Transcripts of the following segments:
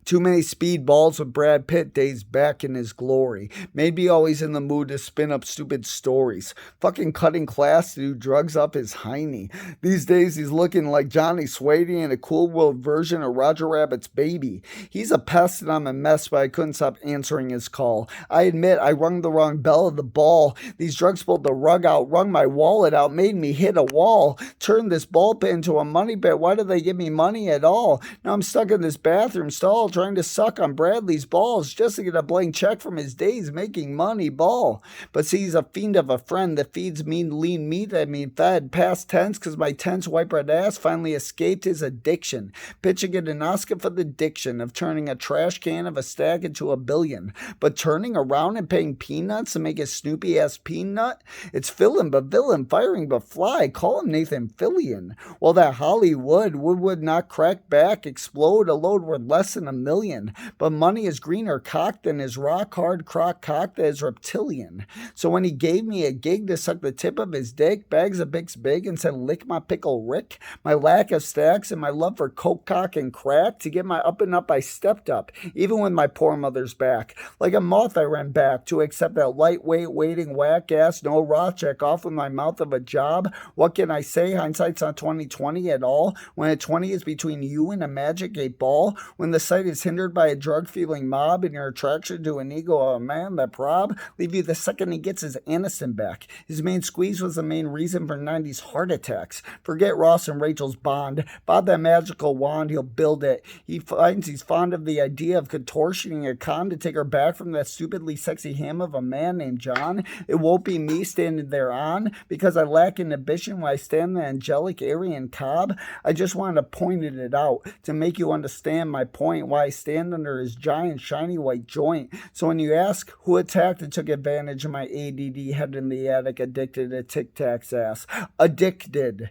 Too many speedballs with Brad Pitt days back in his glory. Made me always in the mood to spin up stupid stories. Fucking cutting class to do drugs up his hiney. These days he's looking like Johnny Swady in a cool world version of Roger Rabbit's baby. He's a pest and I'm a mess, but I couldn't stop answering his call. I admit I rung the wrong bell of the ball. These drugs pulled the rug out, wrung my wallet out, made me hit a wall. Turned this ball pit into a money bet. Why do they give me money at all? Now I'm stuck in this bathroom stall trying to suck on Bradley's balls just to get a blank check from his days making money ball. But see, he's a fiend of a friend that feeds mean lean meat that mean fed. Past tense, cause my tense white bread ass finally escaped his addiction. Pitching it an Oscar for the diction of turning a trash can of a stack into a billion. But turning around and paying peanuts to make his Snoopy ass peanut? It's villain but villain, firing but fly. Call him Nathan Fillion. Well, that Hollywood would not crack back, explode, a load worth less than $1 million. But money is greener cock than his rock hard crock cock that is reptilian. So when he gave me a gig to suck the tip of his dick, bags of Bix Big and said lick my pickle Rick, my lack of stacks and my love for coke cock and crack, to get my up and up I stepped up, even with my poor mother's back. Like a moth I ran back to accept that lightweight waiting whack ass no raw check off with my mouth of a job. What can I say? Hindsight's not 20/20 at all. When a 20 is between you and a magic 8 ball, when the sight is hindered by a drug-feeling mob and your attraction to an ego of a man that prob leave you the second he gets his Aniston back. His main squeeze was the main reason for 90s heart attacks. Forget Ross and Rachel's bond. Bob that magical wand, he'll build it. He finds he's fond of the idea of contortioning a con to take her back from that stupidly sexy ham of a man named John. It won't be me standing there on, because I lack inhibition when I stand the angelic Aryan cob. I just wanted to point it out to make you understand my point, why I stand under his giant shiny white joint. So when you ask who attacked and took advantage of my ADD head in the attic, addicted to Tic Tac's ass, addicted.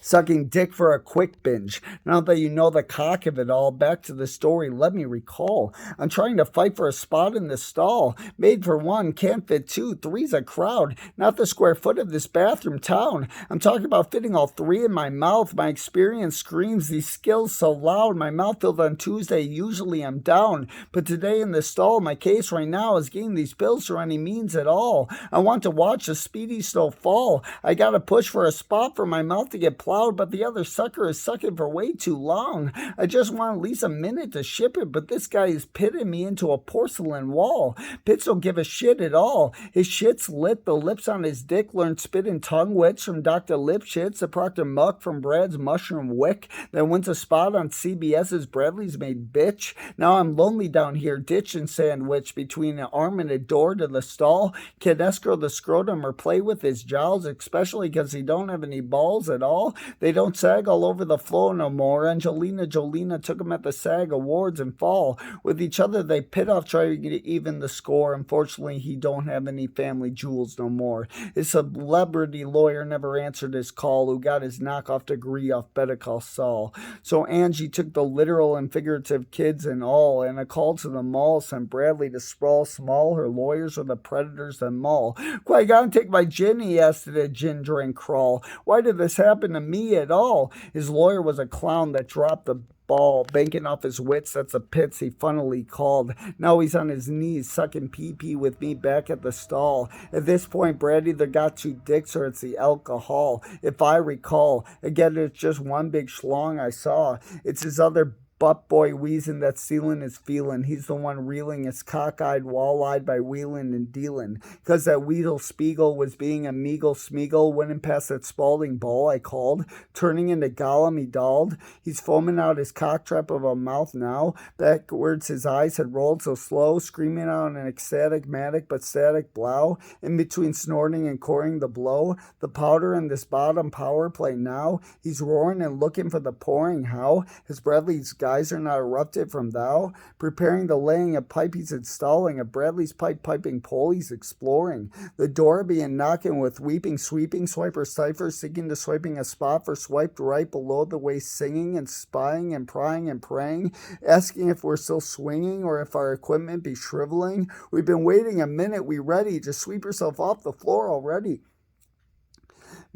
Sucking dick for a quick binge. Now that you know the cock of it all, back to the story, let me recall. I'm trying to fight for a spot in the stall. Made for one, can't fit two, three's a crowd. Not the square foot of this bathroom town. I'm talking about fitting all three in my mouth. My experience screams these skills so loud. My mouth filled on Tuesday, usually I'm down. But today in the stall, my case right now is getting these pills for any means at all. I want to watch the speedy snow fall. I gotta push for a spot for my mouth to get plowed, but the other sucker is sucking for way too long. I just want at least a minute to ship it, but this guy is pitting me into a porcelain wall. Pitts don't give a shit at all. His shit's lit, the lips on his dick learned spit and tongue wits from Dr. Lipschitz, the Proctor Muck from Brad's Mushroom Wick, that wins a spot on CBS's Bradley's Made Bitch. Now I'm lonely down here, ditch and sandwich between an arm and a door to the stall. Can escrow the scrotum or play with his jowls, especially because he don't have any balls at all. They don't sag all over the floor no more. Angelina Jolina took them at the SAG Awards in fall. With each other they pit off trying to even the score. Unfortunately, he don't have any family jewels no more. His celebrity lawyer never answered his call, who got his knockoff degree off Better Call Saul. So Angie took the literal and figurative kids and all, and a call to the mall sent Bradley to sprawl small. Her lawyers were the predators that maul. I gotta take my gin, he asked the gin drink crawl. Why did this happen to me at all? His lawyer was a clown that dropped the ball, banking off his wits. That's the pits he funnily called. Now he's on his knees sucking pee-pee with me back at the stall. At this point, Brad either got two dicks or it's the alcohol. If I recall, again, it's just one big schlong I saw. It's his other butt boy wheezing that Sealing is feeling. He's the one reeling his cockeyed, wall-eyed by wheeling and dealing. Cause that Weedle Spiegel was being a meagle smeagol, winning past that Spalding ball I called. Turning into Gollum he dolled. He's foaming out his cock trap of a mouth now. Backwards his eyes had rolled so slow, screaming out an ecstatic, matic but static blow. In between snorting and coring the blow. The powder in this bottom power play now. He's roaring and looking for the pouring. How? His Bradley's guys are not erupted from thou, preparing the laying a pipe he's installing, a Bradley's pipe piping pole he's exploring, the door being knocking with weeping, sweeping, swiper cipher, seeking to swiping a spot for swiped right below the waist, singing and spying and prying and praying, asking if we're still swinging or if our equipment be shriveling. We've been waiting a minute, we ready, just sweep yourself off the floor already.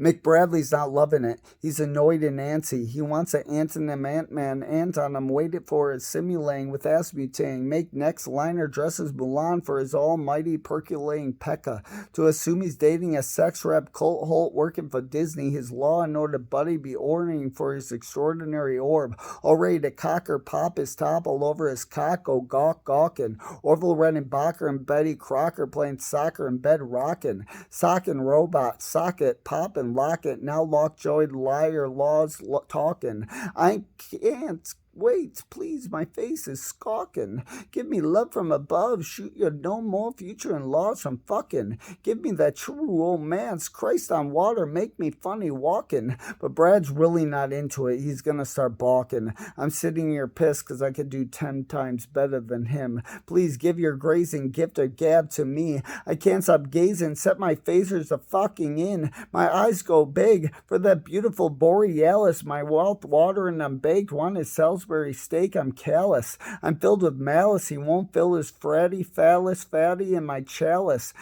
Mick Bradley's not loving it. He's annoyed and antsy. He wants an antonym Ant-Man. Anton, I'm waiting for his simulating with Asmutang. Make next liner dresses Mulan for his almighty percolating Pekka. To assume he's dating a sex rep Colt Holt working for Disney, his law and order buddy be ordering for his extraordinary orb. All ready to cock or pop his top all over his cock, go gawkin'. Orville Redenbacher and Betty Crocker playing soccer in bed rockin'. Sockin' robot, socket, poppin', lock it. Now Lockjaw liar laws talking. I can't wait, please, my face is squawking. Give me love from above, shoot your no more future in laws from fucking. Give me that true old man's Christ on water, make me funny walking. But Brad's really not into it, he's gonna start balking. I'm sitting here pissed cause I could do 10 times better than him. Please give your grazing gift or gab to me. I can't stop gazing, set my phasers a fucking in. My eyes go big for that beautiful Borealis, my wealth watering I'm baked, one is Salisbury steak, I'm callous. I'm filled with malice, he won't fill his fratty phallus fatty in my chalice.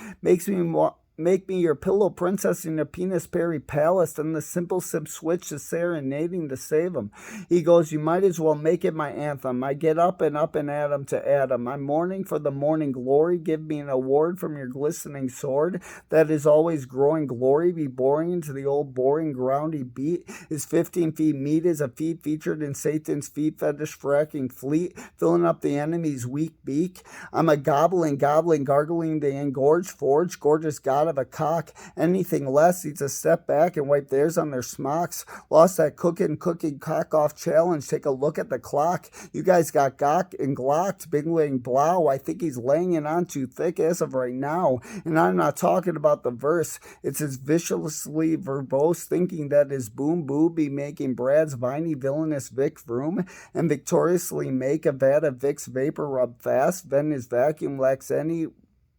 Make me your pillow princess in a penis Perry palace, and the simple sip switch to serenading to save him. He goes, you might as well make it my anthem. I get up and at him to Adam. I'm mourning for the morning glory. Give me an award from your glistening sword. That is always growing glory. Be boring into the old boring ground he beat. His 15 feet meat is a feat featured in Satan's feet fetish fracking fleet, filling up the enemy's weak beak. I'm a gobbling, gargling the engorged forge, gorgeous god of a cock. Anything less needs a step back and wipe theirs on their smocks. Lost that cooking cock off challenge. Take a look at the clock. You guys got gawk and glocked. Bingling blow. I think he's laying it on too thick as of right now. And I'm not talking about the verse. It's his viciously verbose thinking that his boom boo be making Brad's viney villainous Vic Vroom and victoriously make a vat of Vic's vapor rub fast. Then his vacuum lacks any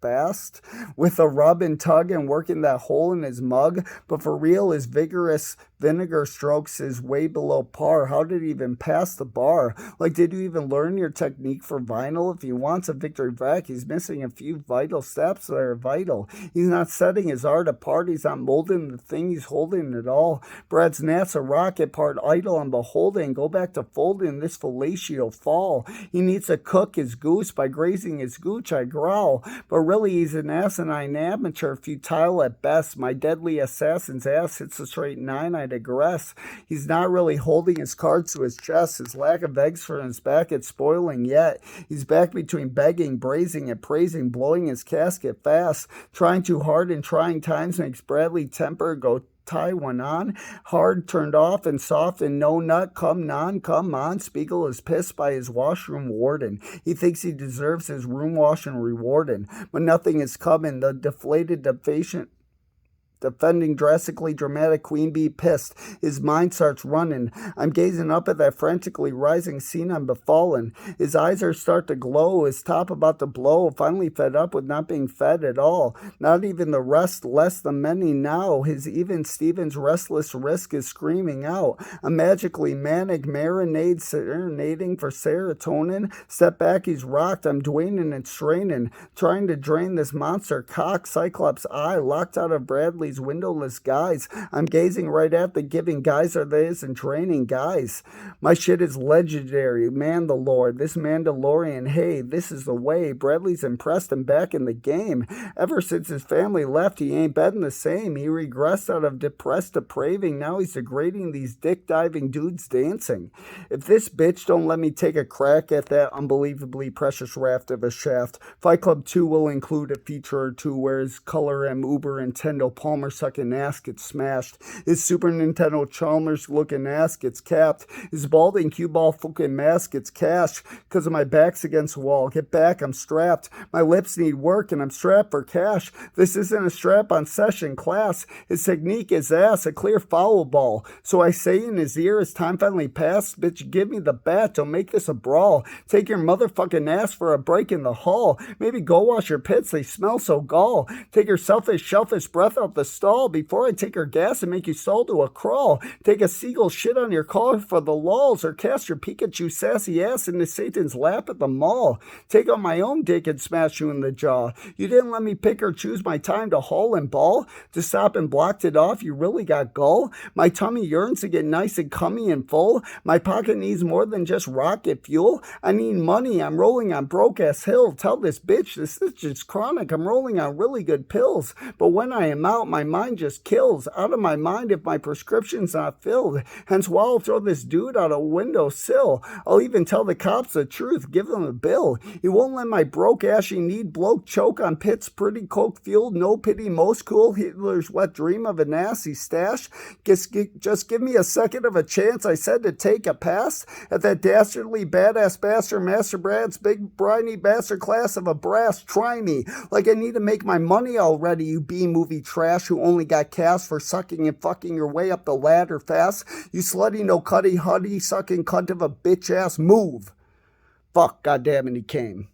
fast with a rub and tug and working that hole in his mug. But for real, his vigorous vinegar strokes is way below par. How did he even pass the bar? Like, did you even learn your technique for vinyl? If he wants a victory back, he's missing a few vital steps that are vital. He's not setting his art apart. He's not molding the thing. He's holding it all. Brad's gnat's a rocket, part idle and beholding. Go back to folding this fellatio fall. He needs to cook his goose by grazing his gooch, I growl. But really, he's an asinine amateur, futile at best. My deadly assassin's ass hits a straight 9, I digress. He's not really holding his cards to his chest. His lack of eggs for his back, it's spoiling yet. He's back between begging, brazing, and praising, blowing his casket fast. Trying too hard in trying times makes Bradley temper go tie one on, hard turned off and soft and no nut, come on. Spiegel is pissed by his washroom warden. He thinks he deserves his room wash and rewarding, but nothing is coming. The deflated, defending drastically dramatic queen bee pissed. His mind starts running. I'm gazing up at that frantically rising scene I'm befallen. His eyes are start to glow. His top about to blow. Finally fed up with not being fed at all. Not even the rest, less the many now. His even Stevens restless risk is screaming out. A magically manic marinade serenading for serotonin. Step back, he's rocked. I'm dwining and straining. Trying to drain this monster cock. Cyclops eye locked out of Bradley's windowless guys. I'm gazing right at the giving guys are theirs and training guys. My shit is legendary. Mandalore, this Mandalorian, hey, this is the way. Bradley's impressed and back in the game. Ever since his family left, he ain't been the same. He regressed out of depressed depraving. Now he's degrading these dick diving dudes dancing. If this bitch don't let me take a crack at that unbelievably precious raft of a shaft, Fight Club 2 will include a feature or two where his Color M Uber Nintendo Palmer sucking ass gets smashed. His Super Nintendo Chalmers looking ass gets capped. His balding cue ball fucking mask gets cashed because of my back's against the wall. Get back, I'm strapped. My lips need work and I'm strapped for cash. This isn't a strap on session class. His technique is ass, a clear foul ball. So I say in his ear as time finally passed, bitch, give me the bat, don't make this a brawl. Take your motherfucking ass for a break in the hall. Maybe go wash your pits, they smell so gall. Take your selfish, shellfish breath out the stall before I take her gas and make you stall to a crawl. Take a seagull shit on your car for the lulls, or cast your Pikachu sassy ass into Satan's lap at the mall. Take on my own dick and smash you in the jaw. You didn't let me pick or choose my time to haul and ball. To stop and blocked it off, you really got gull. My tummy yearns to get nice and cummy and full. My pocket needs more than just rocket fuel. I need money. I'm rolling on broke ass hill. Tell this bitch this is just chronic. I'm rolling on really good pills. But when I am out, my mind just kills. Out of my mind if my prescription's not filled. Hence why I'll throw this dude out a windowsill. I'll even tell the cops the truth. Give them a bill. You won't let my broke ashy need bloke choke on Pitt's pretty coke fueled no pity most cool Hitler's wet dream of a nasty stash. Just give me a second of a chance. I said to take a pass at that dastardly badass bastard Master Brad's big briny bastard class of a brass. Try me like I need to make my money already, you B-movie trash who only got cast for sucking and fucking your way up the ladder fast. You slutty no cutty huddy sucking cunt of a bitch ass. Move. Fuck, goddamn it, he came.